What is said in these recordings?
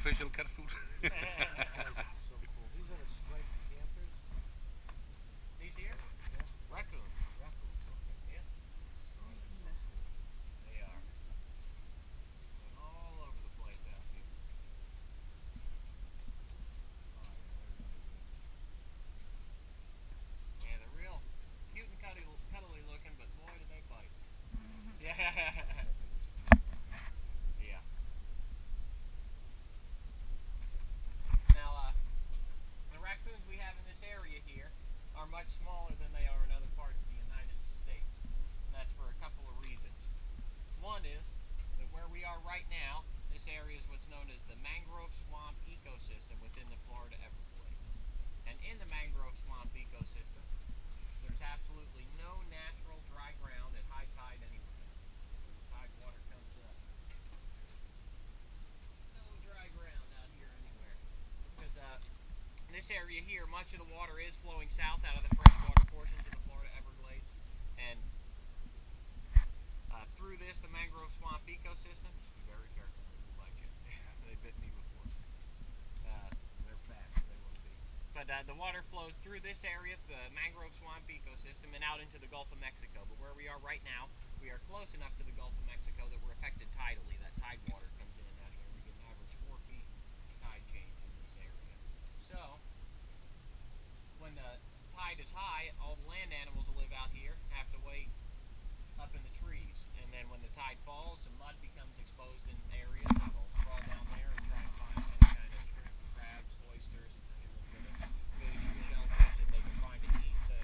Unofficial cat food. So cool. These are the striped campers. These here? Yeah. Raccoons. Raccoons. Okay. Yeah. Oh, that's so cool. They are. Going all over the place out here. Oh yeah, they're really good. Yeah, they're real cute and cuddly looking, but boy do they bite. Yeah. I bet they get some. Yeah. Now, the raccoons we have in this area here are much smaller than they are in other parts of the United States. And that's for a couple of reasons. One is that where we are right now, this area is what's known as the mangrove swamp ecosystem within the Florida Everglades. And in the mangrove swamp ecosystem, there's absolutely no natural dry ground at high tide anywhere. When the tide water comes up, no dry ground out here anywhere. Because in this area here, much of the water is flowing south out of the freshwater portions of the Florida Everglades. And through this, the mangrove swamp ecosystem, just be very careful, they will bite you. They bit me before. They're fast, they won't be. But the water flows through this area, the mangrove swamp ecosystem, and out into the Gulf of Mexico. But where we are right now, we are close enough to the Gulf of Mexico that we're affected tidally. That tide water comes in and out of here. We get an average 4 feet tide change in this area. So, when the tide is high, all the land animals that live out here have to wait up in the trees. And then when the tide falls, the mud becomes exposed in areas, and they'll crawl down there and try and find any kind of shrimp, crabs, oysters, any little bit of food, shellfish that they can find to eat. So,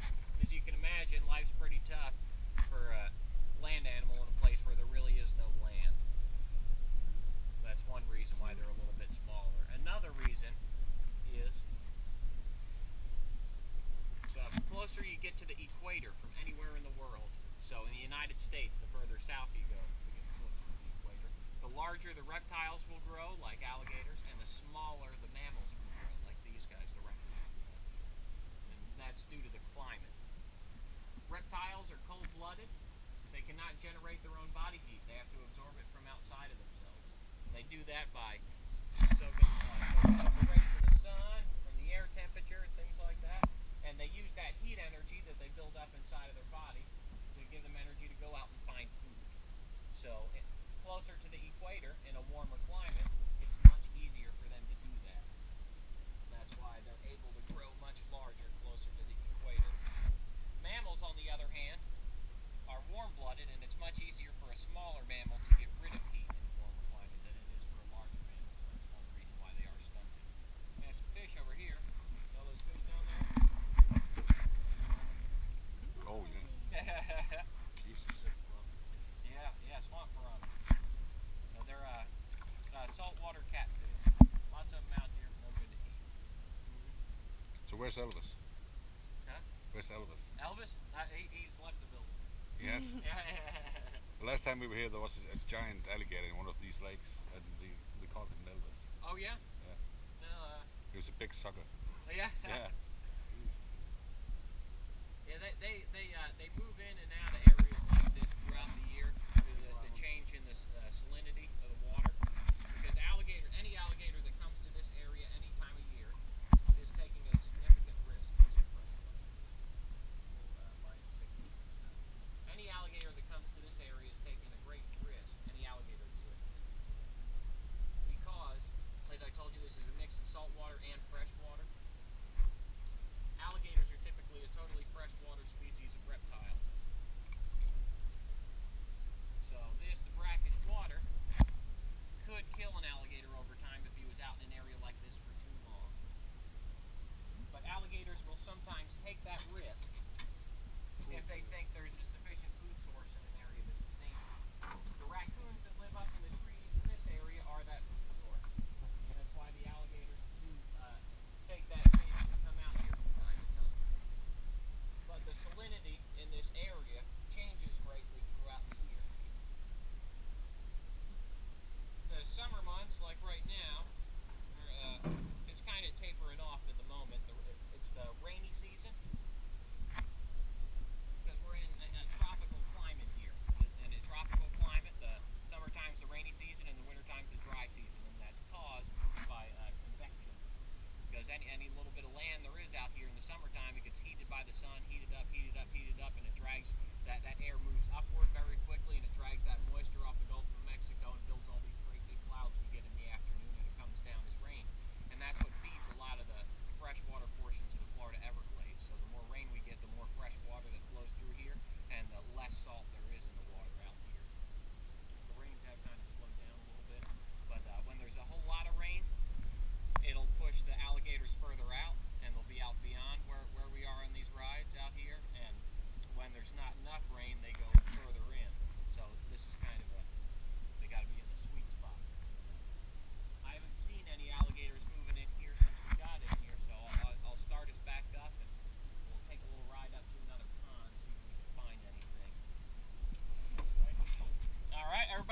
as you can imagine, life's pretty tough for a land animal in a place where there really is no land. That's one reason why they're a little bit smaller. Another reason is the closer you get to the equator from anywhere in the world, so in the United States, the further south you go to get closer to the equator, the larger the reptiles will grow, like alligators, and the smaller the mammals will grow, like these guys, the raccoons we have here. And that's due to the climate. Reptiles are cold-blooded. They cannot generate their own body heat. They have to absorb it from outside of themselves. And they do that by soaking up the rays of the sun, from the air temperature, things like that. And they use that heat energy that they build up inside of their body to give them energy to go out and find food. So, closer to the equator, in a warmer climate, it's much easier for them to do that. That's why they're able to grow much larger closer to the equator. Mammals, on the other hand, are warm-blooded, and it's much easier for a smaller mammal to get rid of heat in a warmer climate than it is for a larger mammal. So that's one reason why they are stunted. There's some fish over here. See all those fish down there? Oh yeah. Jesus. Yeah, swamp piranha. No, they're saltwater catfish. Lots of them out here, no good to eat. So where's Elvis? Huh? Where's Elvis? Elvis? He's left the building. Yes. Yeah. The last time we were here, there was a giant alligator in one of these lakes, and we called him Elvis. Oh yeah? Yeah. No. He was a big sucker. Yeah. Yeah. Yeah, they move in and out of areas like this throughout the year due to the change in the salinity of the water. Because any alligator that comes to this area any time of year is taking a significant risk using fresh water. Any alligator that comes to this area is taking a great risk. Any alligator would. Because, as I told you, this is a mix of saltwater and freshwater. Alligators are typically a totally freshwater species of reptile.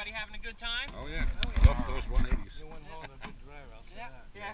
Everybody having a good time? Oh yeah. Oh, yeah. Love those 180s. You went home a good driver, I'll say that. Yeah.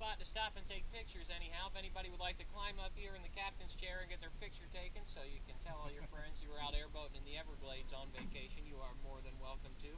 spot to stop and take pictures anyhow. If anybody would like to climb up here in the captain's chair and get their picture taken so you can tell all your friends you were out airboating in the Everglades on vacation, you are more than welcome to.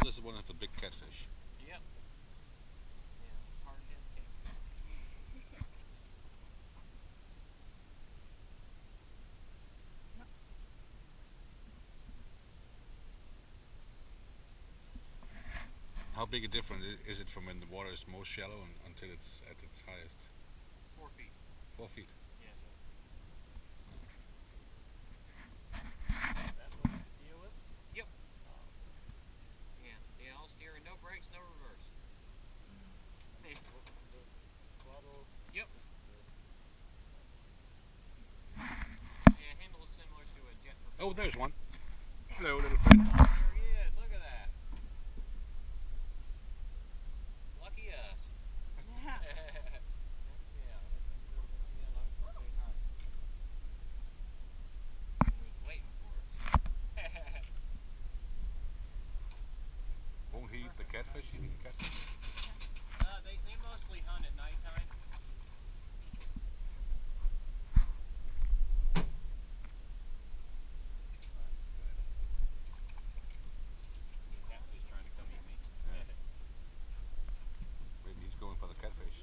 This is one of the big catfish. Yep. Yeah, hard hit kick. How big a difference is it from when the water is most shallow until it's at its highest? 4 feet. 4 feet. Yes, sir. That little steel whip? Yep. Yeah, all steering, no brakes, no reverse. Hey. The throttle. Yep. Yeah, handle is similar to a jet propelled. Oh, there's one. Hello, little friend. There he is, look at that. Lucky us. Yeah. He was waiting for us. Won't he eat the catfish? He eat the catfish? They mostly hunt at nighttime. He's trying to come eat me. Maybe he's going for the catfish.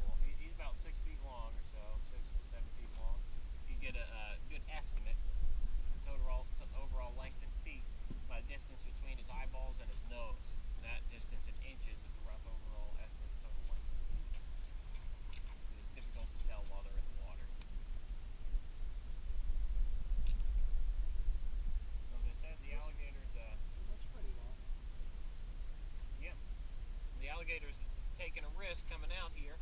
Cool. He's about 6 feet long or so, 6 to 7 feet long. You get a good estimate overall length in feet by the distance between his eyeballs and his nose. That distance in inches is a rough overall estimate of total length in feet. It's difficult to tell while they're in the water. So as I said, the alligators, That's pretty long. yep. The alligators taking a risk coming out here.